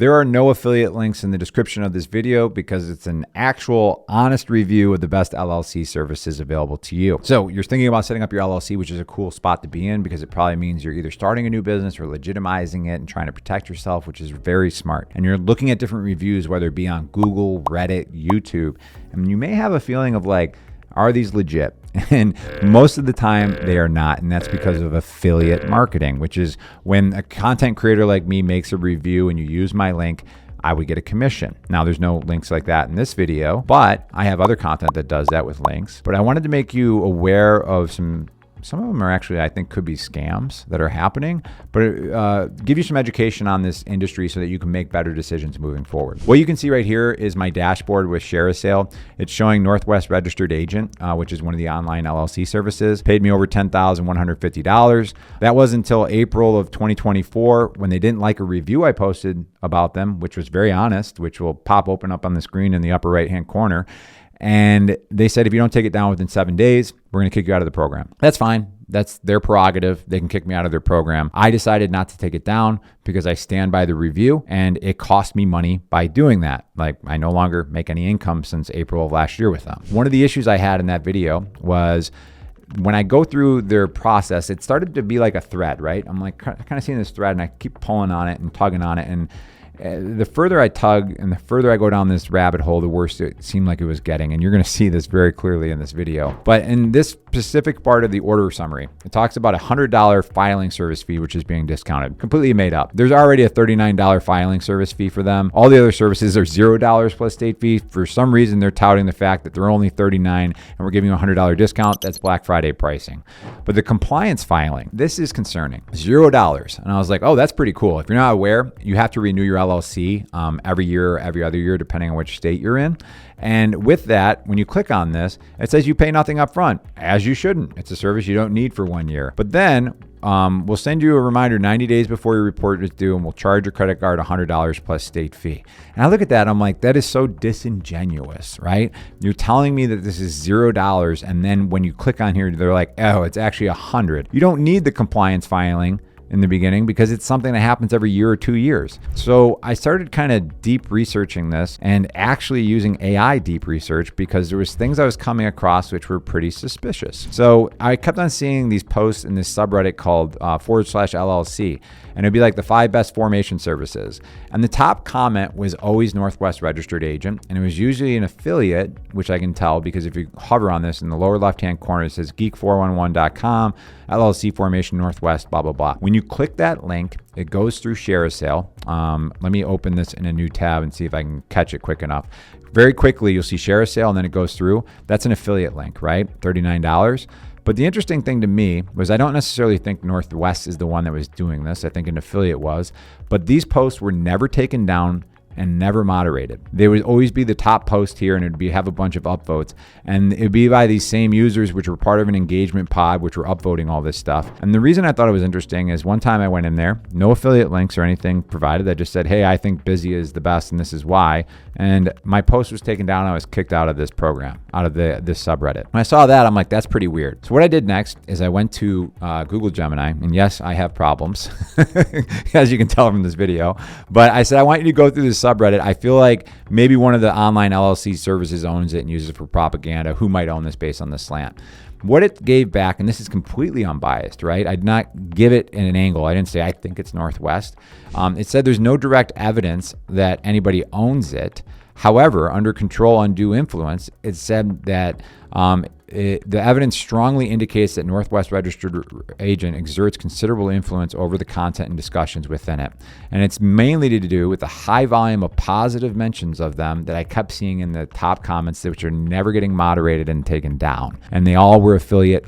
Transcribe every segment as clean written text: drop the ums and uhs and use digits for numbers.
There are no affiliate links in the description of this video because it's an actual honest review of the best LLC services available to you. So you're thinking about setting up your LLC, which is a cool spot to be in because it probably means you're either starting a new business or legitimizing it and trying to protect yourself, which is very smart. And you're looking at different reviews, whether it be on Google, Reddit, YouTube, and you may have a feeling of like, are these legit? And most of the time they are not. And that's because of affiliate marketing, which is when a content creator like me makes a review and you use my link, I would get a commission. Now there's no links like that in this video, but I have other content that does that with links. But I wanted to make you aware of some of them are actually, I think, could be scams that are happening, but give you some education on this industry so that you can make better decisions moving forward. What you can see right here is my dashboard with ShareASale. It's showing Northwest Registered Agent, which is one of the online LLC services, paid me over $10,150. That was until April of 2024 when they didn't like a review I posted about them, which was very honest, which will pop open up on the screen in the upper right-hand corner. And they said, if you don't take it down within 7 days, we're going to kick you out of the program. That's fine. That's their prerogative. They can kick me out of their program. I decided not to take it down because I stand by the review and it cost me money by doing that. Like I no longer make any income since April of last year with them. One of the issues I had in that video was when I go through their process, it started to be like a thread, right? I'm like kind of seeing this thread and I keep pulling on it and tugging on it. And the further I tug and the further I go down this rabbit hole, the worse it seemed like it was getting. And you're going to see this very clearly in this video. But in this specific part of the order summary, it talks about a $100 filing service fee, which is being discounted, completely made up. There's already a $39 filing service fee for them. All the other services are $0 plus state fee. For some reason, they're touting the fact that they're only $39 and we're giving you a $100 discount. That's Black Friday pricing. But the compliance filing, this is concerning. $0. And I was like, oh, that's pretty cool. If you're not aware, you have to renew your LLC every year or every other year, depending on which state you're in. And with that, when you click on this, it says you pay nothing up front, as you shouldn't. It's a service you don't need for 1 year. But then we'll send you a reminder 90 days before your report is due, and we'll charge your credit card $100 plus state fee. And I look at that, I'm like, that is so disingenuous, right? You're telling me that this is $0, and then when you click on here, they're like, oh, it's actually $100. You don't need the compliance filing in the beginning because it's something that happens every year or 2 years. So I started kind of deep researching this and actually using AI deep research because there was things I was coming across which were pretty suspicious. So I kept on seeing these posts in this subreddit called /LLC, and it'd be like the 5 best formation services. And the top comment was always Northwest Registered Agent, and it was usually an affiliate, which I can tell because if you hover on this in the lower left-hand corner, it says geek411.com, LLC Formation Northwest, blah, blah, blah. When you click that link, it goes through ShareASale. Let me open this in a new tab and see if I can catch it quick enough. Very quickly, you'll see ShareASale and then it goes through. That's an affiliate link, right? $39. But the interesting thing to me was I don't necessarily think Northwest is the one that was doing this. I think an affiliate was. But these posts were never taken down and never moderated. They would always be the top post here and it'd have a bunch of upvotes. And it'd be by these same users, which were part of an engagement pod, which were upvoting all this stuff. And the reason I thought it was interesting is one time I went in there, no affiliate links or anything provided. I just said, hey, I think Busy is the best and this is why. And my post was taken down. I was kicked out of this program, out of this subreddit. When I saw that, I'm like, that's pretty weird. So what I did next is I went to Google Gemini. And yes, I have problems, as you can tell from this video. But I said, I want you to go through this subreddit. I feel like maybe one of the online LLC services owns it and uses it for propaganda. Who might own this based on the slant? What it gave back, and this is completely unbiased, right? I did not give it in an angle. I didn't say, I think it's Northwest. It said there's no direct evidence that anybody owns it. However, under control undue influence, it said that the evidence strongly indicates that Northwest Registered Agent exerts considerable influence over the content and discussions within it. And it's mainly to do with the high volume of positive mentions of them that I kept seeing in the top comments, which are never getting moderated and taken down. And they all were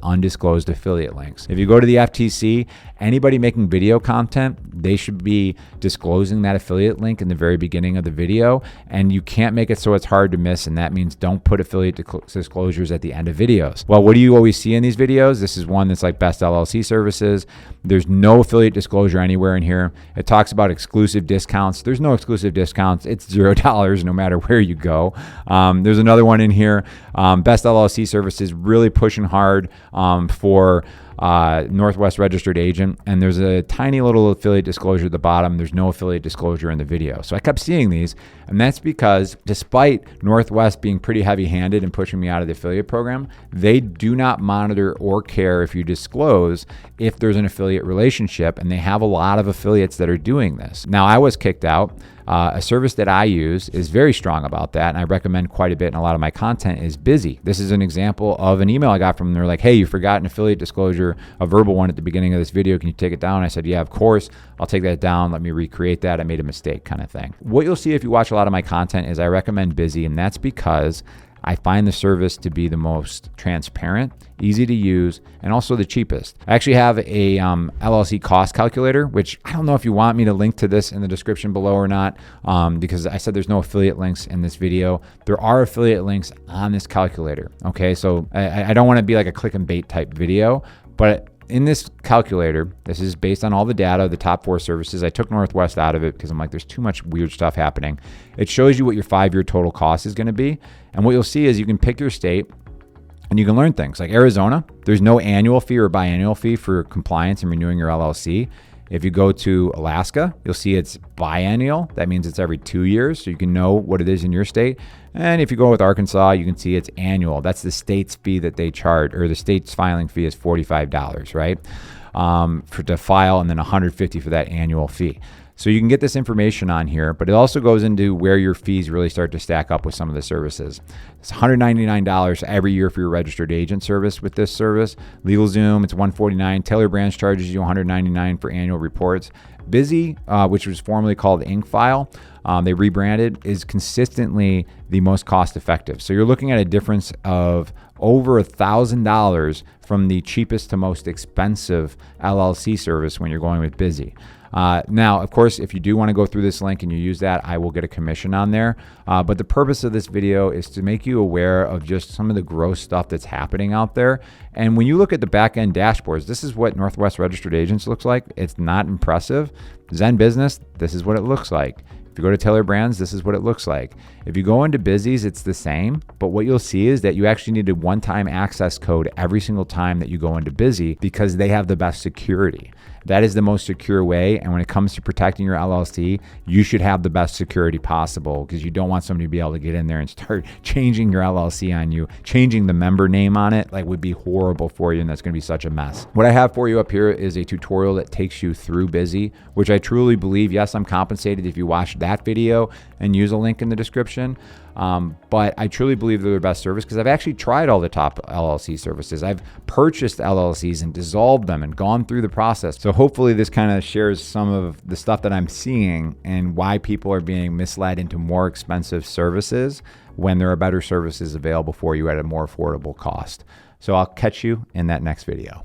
undisclosed affiliate links. If you go to the FTC, anybody making video content, they should be disclosing that affiliate link in the very beginning of the video. And you can't make it so it's hard to miss. And that means don't put affiliate disclosures at the end of videos. Well, what do you always see in these videos? This is one that's like best LLC services. There's no affiliate disclosure anywhere in here. It talks about exclusive discounts. There's no exclusive discounts. It's $0 no matter where you go. There's another one in here. Best LLC services really pushing hard for Northwest registered agent, and there's a tiny little affiliate disclosure at the bottom. There's no affiliate disclosure in the video. So I kept seeing these, and that's because despite Northwest being pretty heavy-handed and pushing me out of the affiliate program, they do not monitor or care if you disclose if there's an affiliate relationship, and they have a lot of affiliates that are doing this. Now, I was kicked out. A service that I use is very strong about that, and I recommend quite a bit, and a lot of my content is Busy. This is an example of an email I got from them. They're like, hey, you forgot an affiliate disclosure, a verbal one at the beginning of this video. Can you take it down? I said, yeah, of course. I'll take that down. Let me recreate that. I made a mistake, kind of thing. What you'll see if you watch a lot of my content is I recommend Busy, and that's because I find the service to be the most transparent, easy to use, and also the cheapest. I actually have a LLC Cost Calculator, which I don't know if you want me to link to this in the description below or not, because I said there's no affiliate links in this video. There are affiliate links on this calculator, okay? So I don't want to be like a click and bait type video, but in this calculator, this is based on all the data, the top 4 services. I took Northwest out of it because I'm like, there's too much weird stuff happening. It shows you what your 5-year total cost is going to be. And what you'll see is you can pick your state and you can learn things. Like Arizona, there's no annual fee or biennial fee for compliance and renewing your LLC. If you go to Alaska, you'll see it's biennial. That means it's every 2 years, so you can know what it is in your state. And if you go with Arkansas, you can see it's annual. That's the state's fee that they charge, or the state's filing fee is $45, right? To file, and then $150 for that annual fee. So you can get this information on here, but it also goes into where your fees really start to stack up with some of the services. It's $199 every year for your registered agent service with this service. LegalZoom, it's $149. Taylor Branch charges you $199 for annual reports. Busy, which was formerly called IncFile, they rebranded, is consistently the most cost effective. So you're looking at a difference of over $1,000 from the cheapest to most expensive LLC service when you're going with Busy. Now, of course, if you do want to go through this link and you use that, I will get a commission on there. But the purpose of this video is to make you aware of just some of the gross stuff that's happening out there. And when you look at the back end dashboards, this is what Northwest Registered Agents looks like. It's not impressive. Zen Business, this is what it looks like. If you go to Taylor Brands, this is what it looks like. If you go into Busy's, it's the same, but what you'll see is that you actually need a one-time access code every single time that you go into Busy because they have the best security. That is the most secure way, and when it comes to protecting your LLC, you should have the best security possible because you don't want somebody to be able to get in there and start changing your LLC on you. Changing the member name on it would be horrible for you, and that's going to be such a mess. What I have for you up here is a tutorial that takes you through Busy, which I truly believe, yes, I'm compensated if you watch that video and use a link in the description. But I truly believe they're the best service because I've actually tried all the top LLC services. I've purchased LLCs and dissolved them and gone through the process. So hopefully this kind of shares some of the stuff that I'm seeing and why people are being misled into more expensive services when there are better services available for you at a more affordable cost. So I'll catch you in that next video.